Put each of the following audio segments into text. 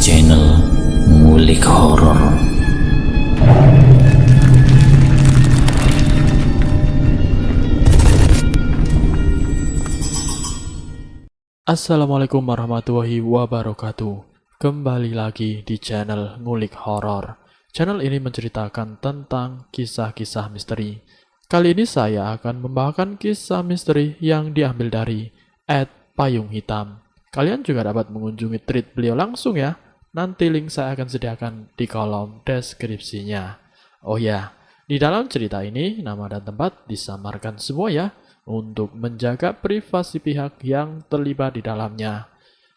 channel Ngulik Horor. Assalamualaikum warahmatullahi wabarakatuh. Kembali lagi di channel Ngulik Horor. Channel ini menceritakan tentang kisah-kisah misteri. Kali ini saya akan membawakan kisah misteri yang diambil dari @payung hitam. Kalian juga dapat mengunjungi tweet beliau langsung ya. Nanti link saya akan sediakan di kolom deskripsinya. Oh ya, di dalam cerita ini nama dan tempat disamarkan semua ya, untuk menjaga privasi pihak yang terlibat di dalamnya.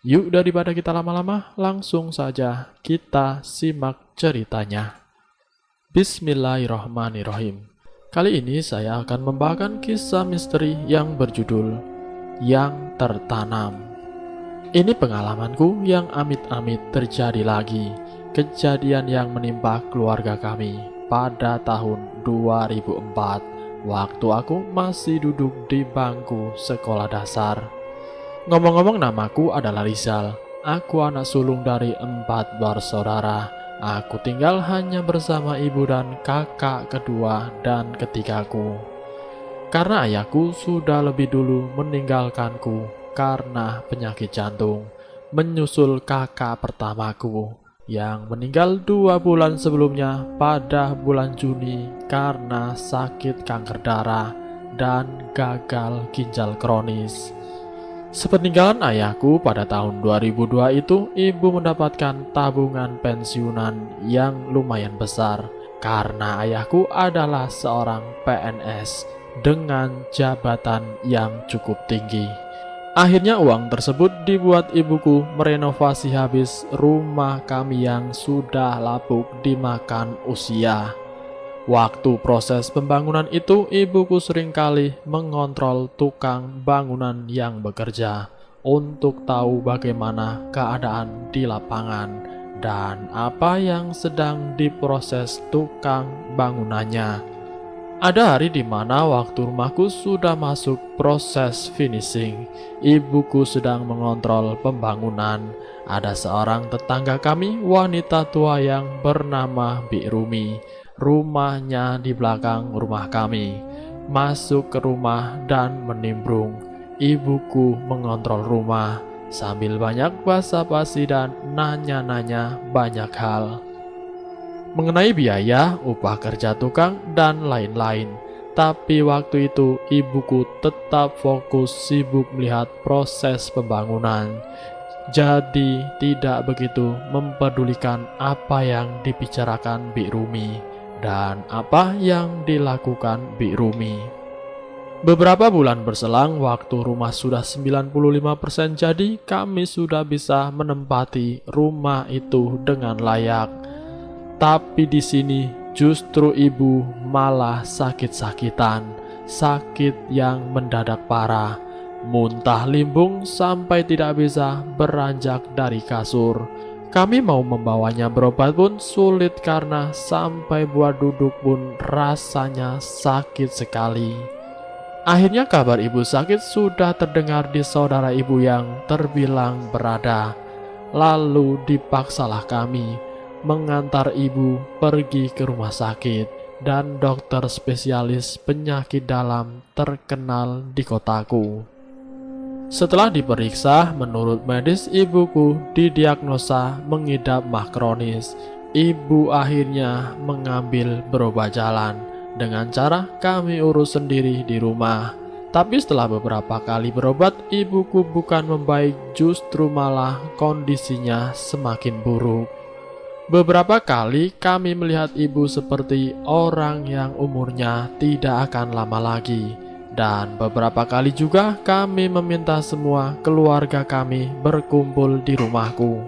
Yuk, daripada kita lama-lama, langsung saja kita simak ceritanya. Bismillahirrahmanirrahim. Kali ini saya akan membawakan kisah misteri yang berjudul Yang Tertanam. Ini pengalamanku yang amit-amit terjadi lagi. Kejadian yang menimpa keluarga kami pada tahun 2004. Waktu aku masih duduk di bangku sekolah dasar. Ngomong-ngomong, namaku adalah Rizal. Aku anak sulung dari 4 bersaudara. Aku tinggal hanya bersama ibu dan kakak kedua dan ketigaku. Karena ayahku sudah lebih dulu meninggalkanku karena penyakit jantung, menyusul kakak pertamaku yang meninggal 2 bulan sebelumnya pada bulan Juni karena sakit kanker darah dan gagal ginjal kronis. Sepeninggalan ayahku pada tahun 2002 itu, ibu mendapatkan tabungan pensiunan yang lumayan besar karena ayahku adalah seorang PNS dengan jabatan yang cukup tinggi. Akhirnya uang tersebut dibuat ibuku merenovasi habis rumah kami yang sudah lapuk dimakan usia. Waktu proses pembangunan itu, ibuku seringkali mengontrol tukang bangunan yang bekerja untuk tahu bagaimana keadaan di lapangan dan apa yang sedang diproses tukang bangunannya. Ada hari di mana waktu rumahku sudah masuk proses finishing. Ibuku sedang mengontrol pembangunan. Ada seorang tetangga kami, wanita tua yang bernama Bi Rumi. Rumahnya di belakang rumah kami. Masuk ke rumah dan menimbrung. Ibuku mengontrol rumah sambil banyak basa-basi dan nanya-nanya banyak hal mengenai biaya, upah kerja tukang, dan lain-lain. Tapi waktu itu ibuku tetap fokus sibuk melihat proses pembangunan. Jadi tidak begitu mempedulikan apa yang dibicarakan Bi Rumi dan apa yang dilakukan Bi Rumi. Beberapa bulan berselang, waktu rumah sudah 95% jadi, kami sudah bisa menempati rumah itu dengan layak. Tapi di sini justru ibu malah sakit-sakitan, sakit yang mendadak parah, muntah limbung sampai tidak bisa beranjak dari kasur. Kami mau membawanya berobat pun sulit karena sampai buat duduk pun rasanya sakit sekali. Akhirnya kabar ibu sakit sudah terdengar di saudara ibu yang terbilang berada. Lalu dipaksalah kami mengantar ibu pergi ke rumah sakit dan dokter spesialis penyakit dalam terkenal di kotaku. Setelah diperiksa, menurut medis ibuku didiagnosa mengidap MAH kronis. Ibu akhirnya mengambil berobat jalan dengan cara kami urus sendiri di rumah. Tapi setelah beberapa kali berobat, ibuku bukan membaik, justru malah kondisinya semakin buruk. Beberapa kali kami melihat ibu seperti orang yang umurnya tidak akan lama lagi. Dan beberapa kali juga kami meminta semua keluarga kami berkumpul di rumahku.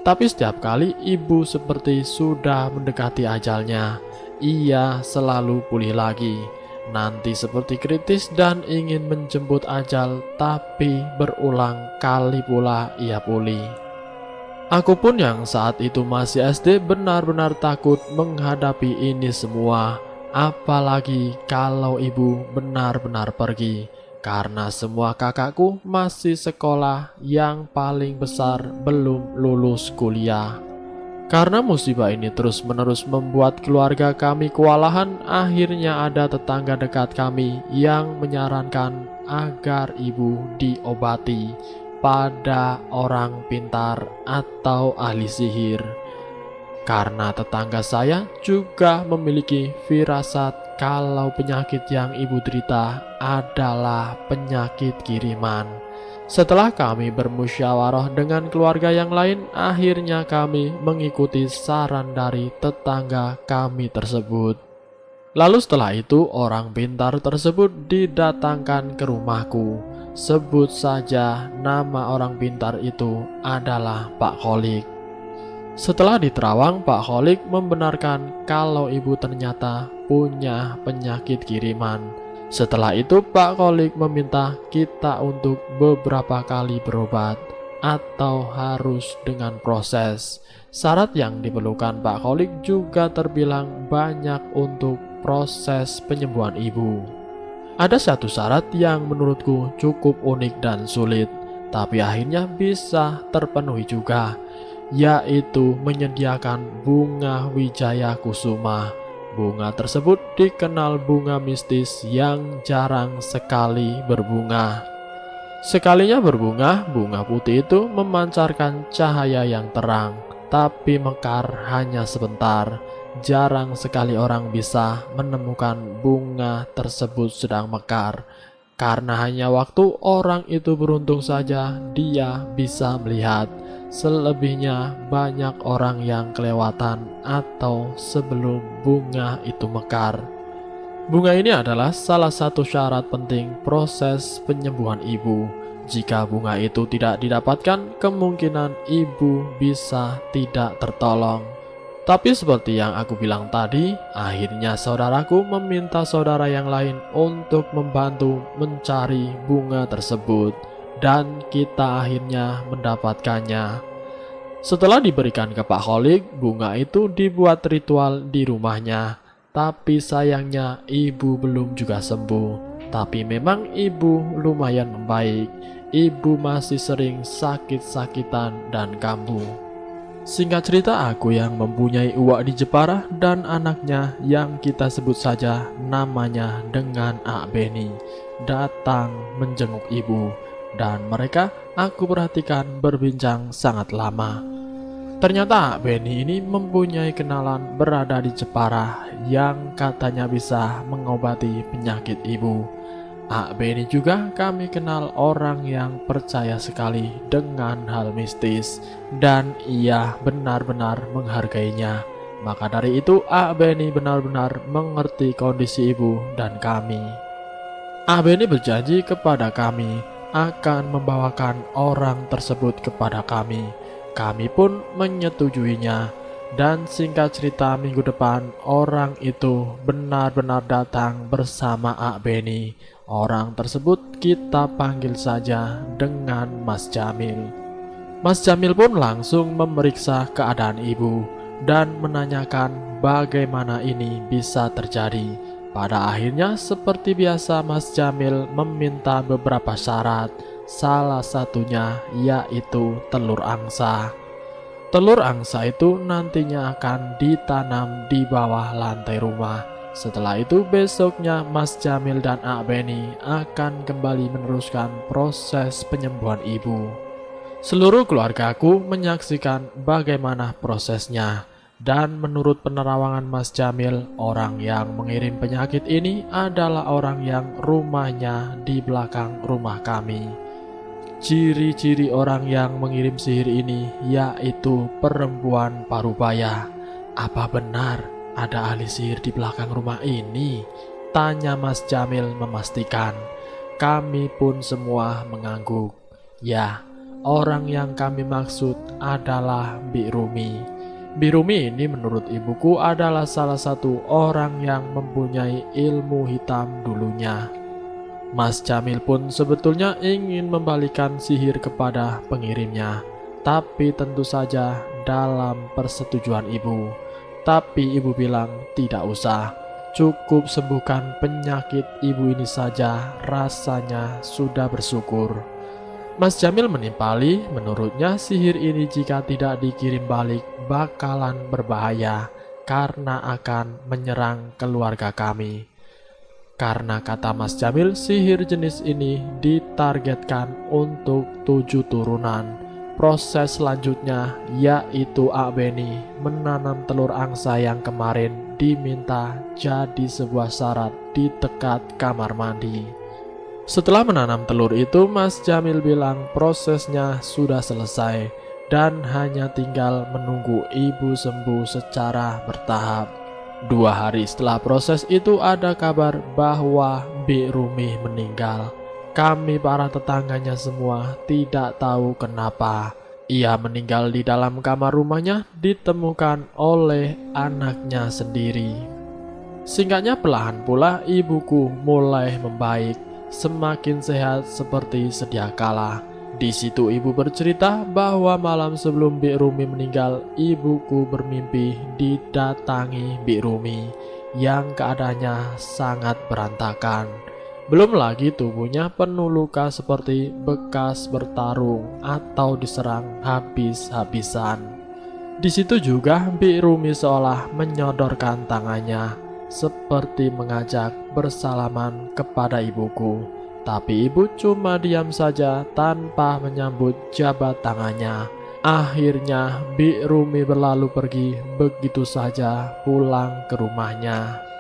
Tapi setiap kali ibu seperti sudah mendekati ajalnya, ia selalu pulih lagi. Nanti seperti kritis dan ingin menjemput ajal, tapi berulang kali pula ia pulih. Aku pun yang saat itu masih SD benar-benar takut menghadapi ini semua. Apalagi kalau ibu benar-benar pergi. karena semua kakakku masih sekolah, yang paling besar belum lulus kuliah. Karena musibah ini terus-menerus membuat keluarga kami kewalahan, akhirnya ada tetangga dekat kami yang menyarankan agar ibu diobati pada orang pintar atau ahli sihir. Karena tetangga saya juga memiliki firasat kalau penyakit yang ibu derita adalah penyakit kiriman. Setelah kami bermusyawarah dengan keluarga yang lain, akhirnya kami mengikuti saran dari tetangga kami tersebut. Lalu setelah itu orang pintar tersebut didatangkan ke rumahku. Sebut saja nama orang pintar itu adalah Pak Kholik. Setelah diterawang, Pak Kholik membenarkan kalau ibu ternyata punya penyakit kiriman. Setelah itu Pak Kholik meminta kita untuk beberapa kali berobat atau harus dengan proses. Syarat yang diperlukan Pak Kholik juga terbilang banyak untuk proses penyembuhan ibu. Ada satu syarat yang menurutku cukup unik dan sulit, tapi akhirnya bisa terpenuhi juga, yaitu menyediakan bunga Wijaya Kusuma. Bunga tersebut dikenal bunga mistis yang jarang sekali berbunga. Sekalinya berbunga, bunga putih itu memancarkan cahaya yang terang, tapi mekar hanya sebentar. Jarang sekali orang bisa menemukan bunga tersebut sedang mekar, karena hanya waktu orang itu beruntung saja dia bisa melihat. Selebihnya banyak orang yang kelewatan atau sebelum bunga itu mekar. Bunga ini adalah salah satu syarat penting proses penyembuhan ibu. Jika bunga itu tidak didapatkan, kemungkinan ibu bisa tidak tertolong. Tapi seperti yang aku bilang tadi, akhirnya saudaraku meminta saudara yang lain untuk membantu mencari bunga tersebut, dan kita akhirnya mendapatkannya. Setelah diberikan ke Pak Kholik, bunga itu dibuat ritual di rumahnya. Tapi sayangnya ibu belum juga sembuh. Tapi memang ibu lumayan membaik. Ibu masih sering sakit-sakitan dan kambuh. Singkat cerita, aku yang mempunyai uak di Jepara dan anaknya yang kita sebut saja namanya dengan Ak Beni datang menjenguk ibu. Dan mereka aku perhatikan berbincang sangat lama. Ternyata Ak Beni ini mempunyai kenalan berada di Jepara yang katanya bisa mengobati penyakit ibu. Ak Beni juga kami kenal orang yang percaya sekali dengan hal mistis, dan ia benar-benar menghargainya. Maka dari itu Ak Beni benar-benar mengerti kondisi ibu dan kami. Ak Beni berjanji kepada kami akan membawakan orang tersebut kepada kami. Kami pun menyetujuinya, dan singkat cerita minggu depan orang itu benar-benar datang bersama Ak Beni. Orang tersebut kita panggil saja dengan Mas Jamil. Mas Jamil pun langsung memeriksa keadaan ibu dan menanyakan bagaimana ini bisa terjadi. Pada akhirnya seperti biasa Mas Jamil meminta beberapa syarat. Salah satunya yaitu telur angsa. Telur angsa itu nantinya akan ditanam di bawah lantai rumah. Setelah itu besoknya Mas Jamil dan Ak Beni akan kembali meneruskan proses penyembuhan ibu. Seluruh keluargaku menyaksikan bagaimana prosesnya. Dan menurut penerawangan Mas Jamil, orang yang mengirim penyakit ini adalah orang yang rumahnya di belakang rumah kami. Ciri-ciri orang yang mengirim sihir ini yaitu perempuan parubaya. Apa benar ada ahli sihir di belakang rumah ini? Tanya Mas Jamil memastikan. Kami pun semua mengangguk. Ya, orang yang kami maksud adalah Mbik Rumi. Mbik Rumi ini menurut ibuku adalah salah satu orang yang mempunyai ilmu hitam dulunya. Mas Jamil pun sebetulnya ingin membalikan sihir kepada pengirimnya, tapi tentu saja dalam persetujuan ibu. Tapi ibu bilang tidak usah, cukup sembuhkan penyakit ibu ini saja rasanya sudah bersyukur. Mas Jamil menimpali, menurutnya sihir ini jika tidak dikirim balik bakalan berbahaya karena akan menyerang keluarga kami. Karena kata Mas Jamil, sihir jenis ini ditargetkan untuk 7 turunan. Proses selanjutnya yaitu Ak Beni menanam telur angsa yang kemarin diminta jadi sebuah syarat di dekat kamar mandi. Setelah menanam telur itu, Mas Jamil bilang prosesnya sudah selesai dan hanya tinggal menunggu ibu sembuh secara bertahap. 2 hari setelah proses itu ada kabar bahwa Mbik Rumi meninggal. Kami para tetangganya semua tidak tahu kenapa. Ia meninggal di dalam kamar rumahnya ditemukan oleh anaknya sendiri. Singkatnya perlahan pula ibuku mulai membaik, semakin sehat seperti sedia kala. Di situ ibu bercerita bahwa malam sebelum Mbik Rumi meninggal, ibuku bermimpi didatangi Mbik Rumi yang keadaannya sangat berantakan. Belum lagi tubuhnya penuh luka seperti bekas bertarung atau diserang habis-habisan. Di situ juga Mbik Rumi seolah menyodorkan tangannya seperti mengajak bersalaman kepada ibuku. Tapi ibu cuma diam saja tanpa menyambut jabat tangannya. Akhirnya Mbik Rumi berlalu pergi begitu saja pulang ke rumahnya.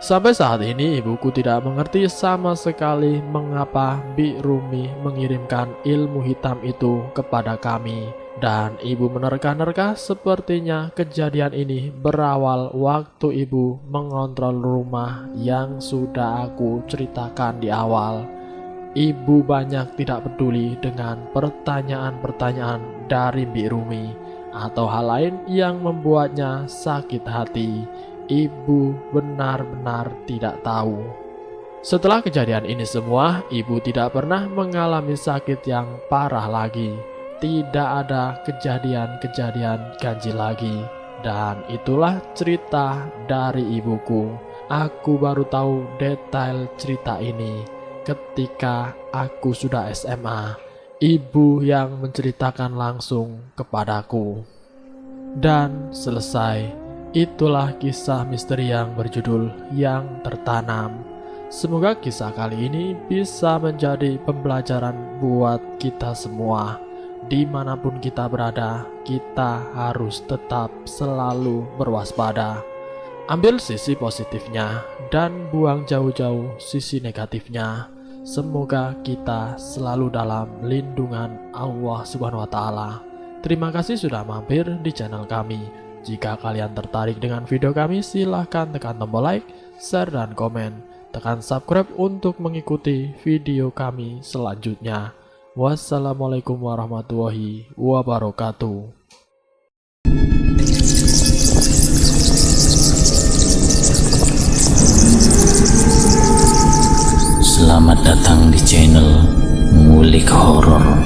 Sampai saat ini ibuku tidak mengerti sama sekali mengapa Mbik Rumi mengirimkan ilmu hitam itu kepada kami. Dan ibu menerka-nerka sepertinya kejadian ini berawal waktu ibu mengontrol rumah yang sudah aku ceritakan di awal. Ibu banyak tidak peduli dengan pertanyaan-pertanyaan dari Mbik Rumi atau hal lain yang membuatnya sakit hati. Ibu benar-benar tidak tahu. Setelah kejadian ini semua, ibu tidak pernah mengalami sakit yang parah lagi. Tidak ada kejadian-kejadian ganjil lagi. Dan itulah cerita dari ibuku. Aku baru tahu detail cerita ini ketika aku sudah SMA. Ibu yang menceritakan langsung kepadaku. Dan selesai. Itulah kisah misteri yang berjudul Yang Tertanam. Semoga kisah kali ini bisa menjadi pembelajaran buat kita semua. Dimanapun kita berada, kita harus tetap selalu berwaspada. Ambil sisi positifnya dan buang jauh-jauh sisi negatifnya. Semoga kita selalu dalam lindungan Allah Subhanahu wa Ta'ala. Terima kasih sudah mampir di channel kami. Jika kalian tertarik dengan video kami, silahkan tekan tombol like, share, dan komen. Tekan subscribe untuk mengikuti video kami selanjutnya. Wassalamualaikum warahmatullahi wabarakatuh. Selamat datang di channel Ngulik Horor.